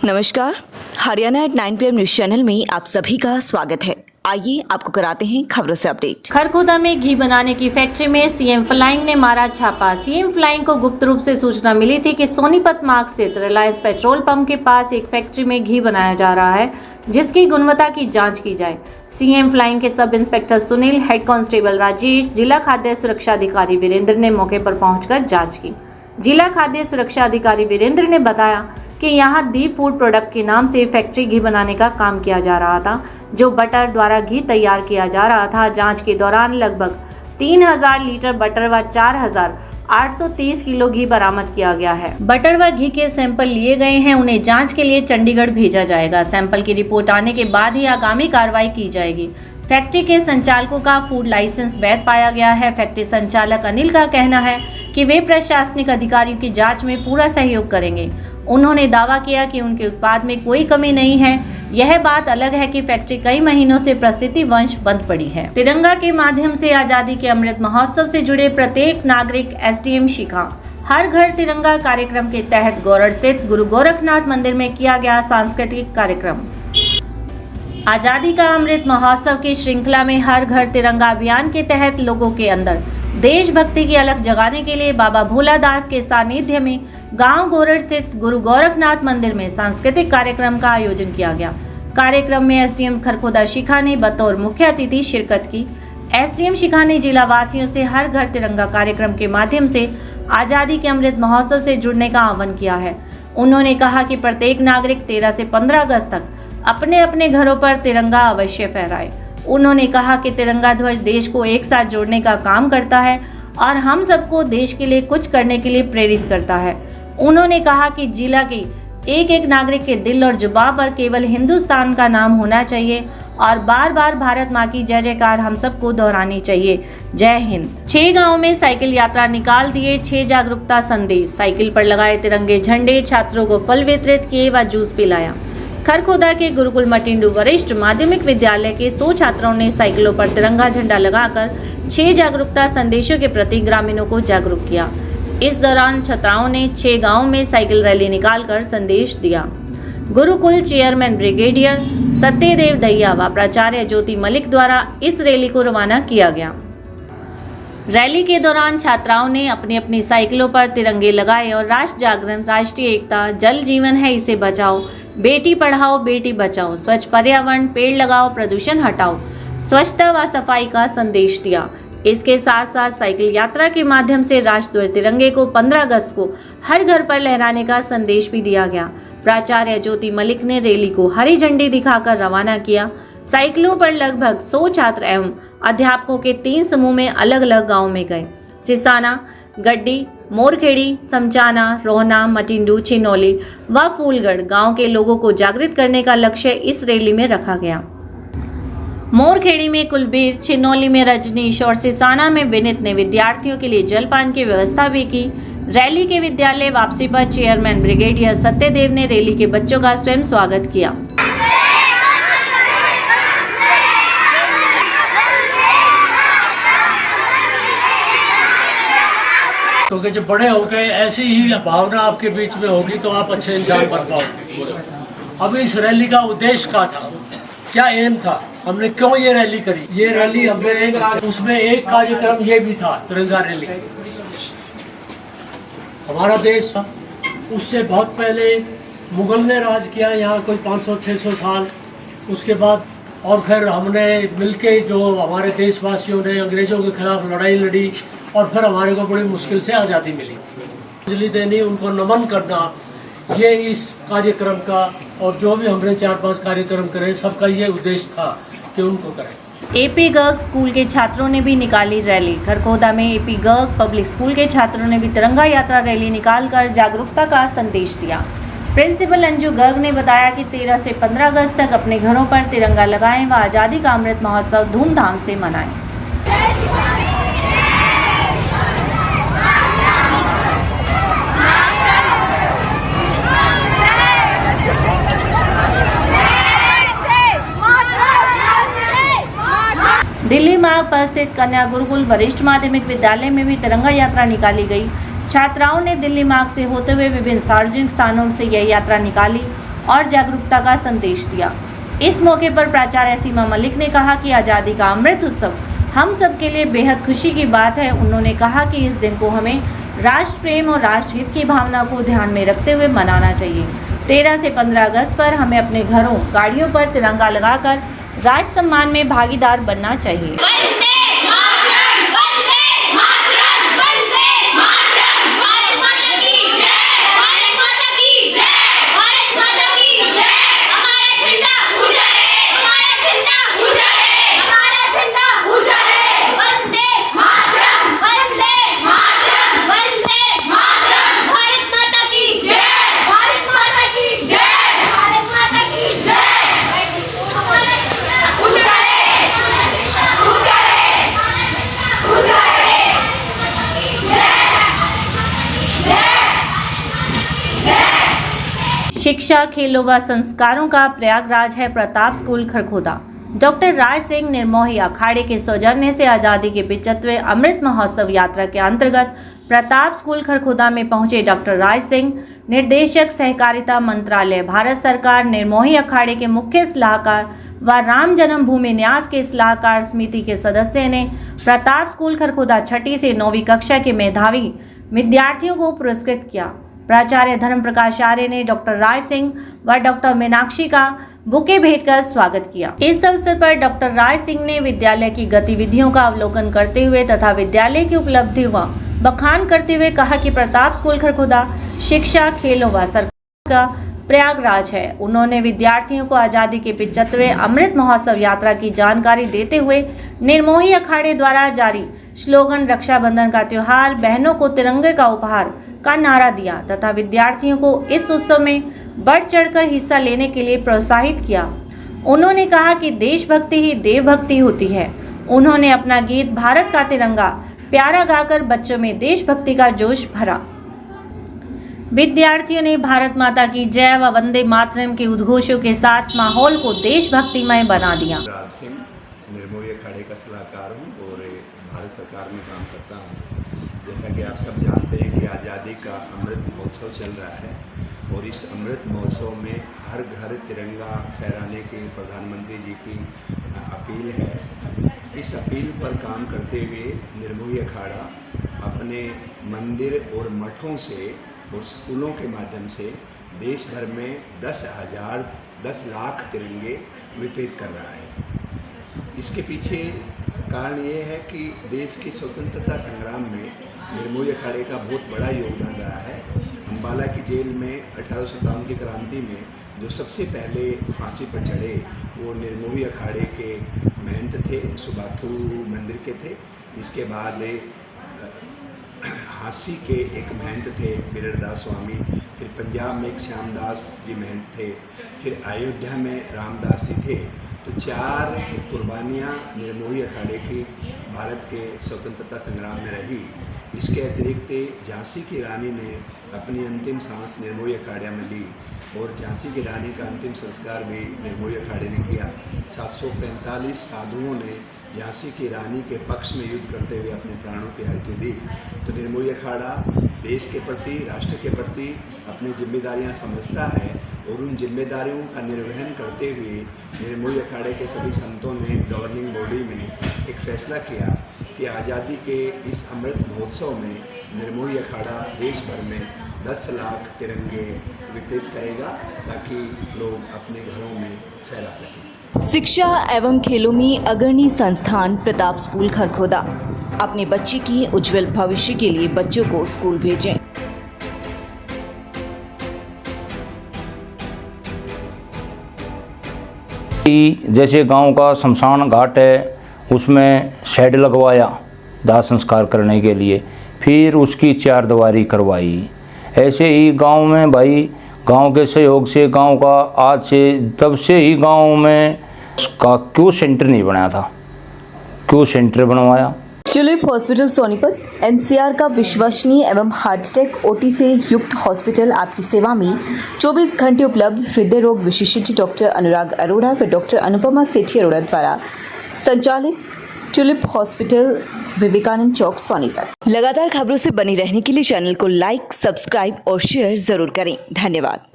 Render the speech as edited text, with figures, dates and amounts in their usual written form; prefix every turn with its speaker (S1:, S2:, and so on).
S1: नमस्कार, Haryana at 9 PM news channel में आप सभी का स्वागत है। आइए आपको कराते हैं खबरों से अपडेट।
S2: खरखोदा में घी बनाने की फैक्ट्री में सीएम फ्लाइंग ने मारा छापा। सीएम फ्लाइंग को गुप्त रूप से सूचना मिली थी कि सोनीपत मार्ग स्थित रिलायंस पेट्रोल पंप के पास एक फैक्ट्री में घी बनाया जा रहा है, जिसकी गुणवत्ता की जांच की जाए। सीएम फ्लाइंग के sub inspector Sunil, head constable Rajesh, जिला खाद्य सुरक्षा अधिकारी वीरेंद्र ने मौके पर पहुंचकर जांच की। जिला खाद्य सुरक्षा अधिकारी वीरेंद्र ने बताया कि यहाँ दीप फूड प्रोडक्ट के नाम से फैक्ट्री घी बनाने का काम किया जा रहा था, जो बटर द्वारा घी तैयार किया जा रहा था। जांच के दौरान लगभग 3000 लीटर बटर व 4830 किलो घी बरामद किया गया है। बटर व घी के सैंपल लिए गए हैं, उन्हें जांच के लिए चंडीगढ़ भेजा जाएगा। सैंपल की रिपोर्ट आने के बाद ही आगामी कार्रवाई की जाएगी। फैक्ट्री के संचालकों का फूड लाइसेंस वैध पाया गया है। फैक्ट्री संचालक अनिल का कहना है कि वे प्रशासनिक अधिकारियों की जांच में पूरा सहयोग करेंगे। उन्होंने दावा किया कि उनके उत्पाद में कोई कमी नहीं है। यह बात अलग है कि फैक्ट्री कई महीनों से परिस्थिति वंश बंद पड़ी है। तिरंगा के माध्यम से आजादी के अमृत महोत्सव से जुड़े प्रत्येक नागरिक एसडीएम शिखा हर घर तिरंगा कार्यक्रम के तहत गौरड़ स्थित गुरु गोरखनाथ मंदिर में किया गया सांस्कृतिक कार्यक्रम। आजादी का अमृत महोत्सव की श्रृंखला में हर घर तिरंगा अभियान के तहत लोगों के अंदर देशभक्ति की अलख जगाने के लिए बाबा भोलादास के सानिध्य में गांव गौरड़ स्थित गुरु गोरखनाथ मंदिर में सांस्कृतिक कार्यक्रम का आयोजन किया गया। कार्यक्रम में एसडीएम खरखोदा शिखा ने बतौर मुख्य अतिथि शिरकत की। एसडीएम शिखा ने जिला वासियों से हर घर तिरंगा कार्यक्रम के माध्यम से आजादी के अमृत महोत्सव से जुड़ने का आह्वान किया है। उन्होंने कहा कि प्रत्येक नागरिक 13 से 15 अगस्त तक अपने अपने घरों पर तिरंगा अवश्य फहराए। उन्होंने कहा कि तिरंगा ध्वज देश को एक साथ जोड़ने का काम करता है और हम सबको देश के लिए कुछ करने के लिए प्रेरित करता है। उन्होंने कहा कि जिला के एक एक नागरिक के दिल और जुबान पर केवल हिंदुस्तान का नाम होना चाहिए और बार बार भारत माँ की जय जयकार हम सबको दोहरानी चाहिए। जय हिंद। 6 गाँव में साइकिल यात्रा निकाल दिए 6 जागरूकता संदेश। साइकिल पर लगाए तिरंगे झंडे, छात्रों को फल वितरित किए व जूस पिलाया। खरखोदा के गुरुकुल मटिंडू वरिष्ठ माध्यमिक विद्यालय के 100 छात्रों ने साइकिलों पर तिरंगा झंडा लगाकर 6 जागरूकता संदेशों के प्रति ग्रामीणों को जागरूक किया। इस दौरान छात्राओं ने 6 गांवों में साइकिल रैली निकालकर संदेश दिया। गुरुकुल चेयरमैन ब्रिगेडियर सत्यदेव दहिया व प्राचार्य ज्योति मलिक द्वारा इस रैली को रवाना किया गया। रैली के दौरान छात्राओं ने अपनी अपनी साइकिलों पर तिरंगे लगाए और राष्ट्र जागरण, राष्ट्रीय एकता, जल जीवन है इसे बचाओ, बेटी पढ़ाओ बेटी बचाओ, स्वच्छ पर्यावरण, पेड़ लगाओ, प्रदूषण हटाओ, स्वच्छता व सफाई का संदेश दिया। इसके साथ साथ साइकिल यात्रा के माध्यम से राष्ट्रध्वज तिरंगे को 15 अगस्त को हर घर पर लहराने का संदेश भी दिया गया। प्राचार्य ज्योति मलिक ने रैली को हरी झंडी दिखाकर रवाना किया। साइकिलों पर लगभग 100 छात्र एवं अध्यापकों के 3 समूह में अलग अलग गाँव में गए। सिसाना, गड्डी, मोरखेड़ी, समचाना, रोहना, मटिंडू, छिनौली व फूलगढ़ गांव के लोगों को जागृत करने का लक्ष्य इस रैली में रखा गया। मोरखेड़ी में कुलबीर, छिनौली में रजनीश और सिसाना में विनीत ने विद्यार्थियों के लिए जलपान की व्यवस्था भी की। रैली के विद्यालय वापसी पर चेयरमैन ब्रिगेडियर सत्यदेव ने रैली के बच्चों का स्वयं स्वागत किया।
S3: क्योंकि जब बड़े हो गए ऐसी ही भावना आपके बीच में होगी तो आप अच्छे इंसान बन पाओगे। अब इस रैली का उद्देश्य क्या था, क्या एम था, हमने क्यों ये रैली करी? ये रैली हमने उसमें एक कार्यक्रम ये भी था, तिरंगा रैली। हमारा देश उससे बहुत पहले मुगल ने राज किया यहाँ कोई 500-600 साल। उसके बाद और फिर हमने मिलके जो हमारे देशवासियों ने अंग्रेजों के खिलाफ लड़ाई लड़ी और फिर हमारे को बड़ी मुश्किल से आज़ादी मिली थी। बिजली देनी, उनको नमन करना, ये इस कार्यक्रम का और जो भी हमने 4-5 कार्यक्रम करे सबका ये उद्देश्य था कि उनको करें।
S2: एपी गर्ग स्कूल के छात्रों ने भी निकाली रैली। खरखोदा में एपी गर्ग पब्लिक स्कूल के छात्रों ने भी तिरंगा यात्रा रैली निकालकर जागरूकता का संदेश दिया। प्रिंसिपल अंजू गर्ग ने बताया कि 13 से 15 अगस्त तक अपने घरों पर तिरंगा लगाएं व आज़ादी का अमृत महोत्सव धूमधाम से मनाएं। दिल्ली मार्ग पर स्थित कन्या गुरुकुल वरिष्ठ माध्यमिक विद्यालय में भी तिरंगा यात्रा निकाली गई। छात्राओं ने दिल्ली मार्ग से होते हुए विभिन्न सार्वजनिक स्थानों से यह यात्रा निकाली और जागरूकता का संदेश दिया। इस मौके पर प्राचार्य सीमा मलिक ने कहा कि आज़ादी का अमृत उत्सव हम सब के लिए बेहद खुशी की बात है। उन्होंने कहा कि इस दिन को हमें राष्ट्र प्रेम और राष्ट्र हित की भावना को ध्यान में रखते हुए मनाना चाहिए। 13 से 15 अगस्त पर हमें अपने घरों, गाड़ियों पर तिरंगा लगाकर राष्ट्र सम्मान में भागीदार बनना चाहिए। शिक्षा, खेलों व संस्कारों का प्रयागराज है प्रताप स्कूल खरखोदा। डॉक्टर राय सिंह निर्मोही अखाड़े के सौजन्य से आज़ादी के 75वें अमृत महोत्सव यात्रा के अंतर्गत प्रताप स्कूल खरखोदा में पहुंचे डॉक्टर राय सिंह, निदेशक सहकारिता मंत्रालय, भारत सरकार, निर्मोही अखाड़े के मुख्य सलाहकार व राम जन्मभूमि न्यास के सलाहकार समिति के सदस्य ने प्रताप स्कूल खरखोदा 6ठी से 9वीं कक्षा के मेधावी विद्यार्थियों को पुरस्कृत किया। प्राचार्य धर्म प्रकाश आर्य ने डॉक्टर राय सिंह व डॉक्टर मीनाक्षी का बुके भेंट कर स्वागत किया। इस अवसर पर डॉक्टर राय सिंह ने विद्यालय की गतिविधियों का अवलोकन करते हुए तथा विद्यालय की उपलब्धियों का बखान करते हुए कहा कि प्रताप स्कूल खरखोदा शिक्षा, खेलों व सरकार का प्रयागराज है। उन्होंने विद्यार्थियों को आज़ादी के 75वें अमृत महोत्सव यात्रा की जानकारी देते हुए निर्मोही अखाड़े द्वारा जारी स्लोगन रक्षाबंधन का त्योहार, बहनों को तिरंगे का उपहार का नारा दिया तथा विद्यार्थियों को इस उत्सव में बढ़ चढ़कर हिस्सा लेने के लिए प्रोत्साहित किया। उन्होंने कहा कि देशभक्ति ही देवभक्ति होती है। उन्होंने अपना गीत भारत का तिरंगा प्यारा गाकर बच्चों में देशभक्ति का जोश भरा। विद्यार्थियों ने भारत माता की जय व वंदे मातरम के उद्घोषों के साथ माहौल को देशभक्तिमय बना दिया।
S4: राज सिंह निर्मोही अखाड़े का सलाहकार हूँ और भारत सरकार में काम करता हूँ। जैसा कि आप सब जानते हैं कि आज़ादी का अमृत महोत्सव चल रहा है और इस अमृत महोत्सव में हर घर तिरंगा फहराने की प्रधानमंत्री जी की अपील है। इस अपील पर काम करते हुए निर्मोही अखाड़ा अपने मंदिर और मठों से और स्कूलों के माध्यम से देश भर में 10 लाख तिरंगे वितरित कर रहा है। इसके पीछे कारण ये है कि देश की स्वतंत्रता संग्राम में निर्मोही अखाड़े का बहुत बड़ा योगदान रहा है। अम्बाला की जेल में 1857 की क्रांति में जो सबसे पहले फांसी पर चढ़े वो निर्मोही अखाड़े के महंत थे, सुबाथू मंदिर के थे। इसके बाद हांसी के एक महंत थे बिरड़दास स्वामी, फिर पंजाब में एक श्यामदास जी महंत थे, फिर अयोध्या में रामदास जी थे। तो 4 कुर्बानियाँ निर्मोही अखाड़े की भारत के स्वतंत्रता संग्राम में रही। इसके अतिरिक्त झांसी की रानी ने अपनी अंतिम सांस निर्मोही अखाड़े में ली और झांसी की रानी का अंतिम संस्कार भी निर्मोही अखाड़े ने किया। 745 साधुओं ने झांसी की रानी के पक्ष में युद्ध करते हुए अपने प्राणों की आहुति दी। तो निर्मोही अखाड़ा देश के प्रति, राष्ट्र के प्रति अपनी जिम्मेदारियां समझता है और उन जिम्मेदारियों का निर्वहन करते हुए निर्मोही अखाड़े के सभी संतों ने गवर्निंग बॉडी में एक फैसला किया कि आज़ादी के इस अमृत महोत्सव में निर्मोही अखाड़ा देश भर में 10 लाख तिरंगे वितरित करेगा ताकि लोग अपने घरों में फहरा सकें।
S1: शिक्षा एवं खेलों में अग्रणी संस्थान प्रताप स्कूल खरखोदा। अपने बच्चे की उज्जवल भविष्य के लिए बच्चों को स्कूल भेजें।
S5: जैसे गांव का शमशान घाट है उसमें शेड लगवाया दाह संस्कार करने के लिए, फिर उसकी 4 दीवारी करवाई। ऐसे ही गांव में भाई गांव के सहयोग से गांव का आज से तब से ही गांव में का क्यू सेंटर नहीं बनाया था, क्यू सेंटर बनवाया।
S1: ट्यूलिप हॉस्पिटल सोनीपत एनसीआर का विश्वसनीय एवं हार्ट अटैक ओटी से युक्त हॉस्पिटल आपकी सेवा में 24 घंटे उपलब्ध। हृदय रोग विशेषज्ञ डॉक्टर अनुराग अरोड़ा व डॉक्टर अनुपमा सेठी अरोड़ा द्वारा संचालित ट्यूलिप हॉस्पिटल, विवेकानंद चौक, सोनीपत। लगातार खबरों से बनी रहने के लिए चैनल को लाइक, सब्सक्राइब और शेयर जरूर करें। धन्यवाद।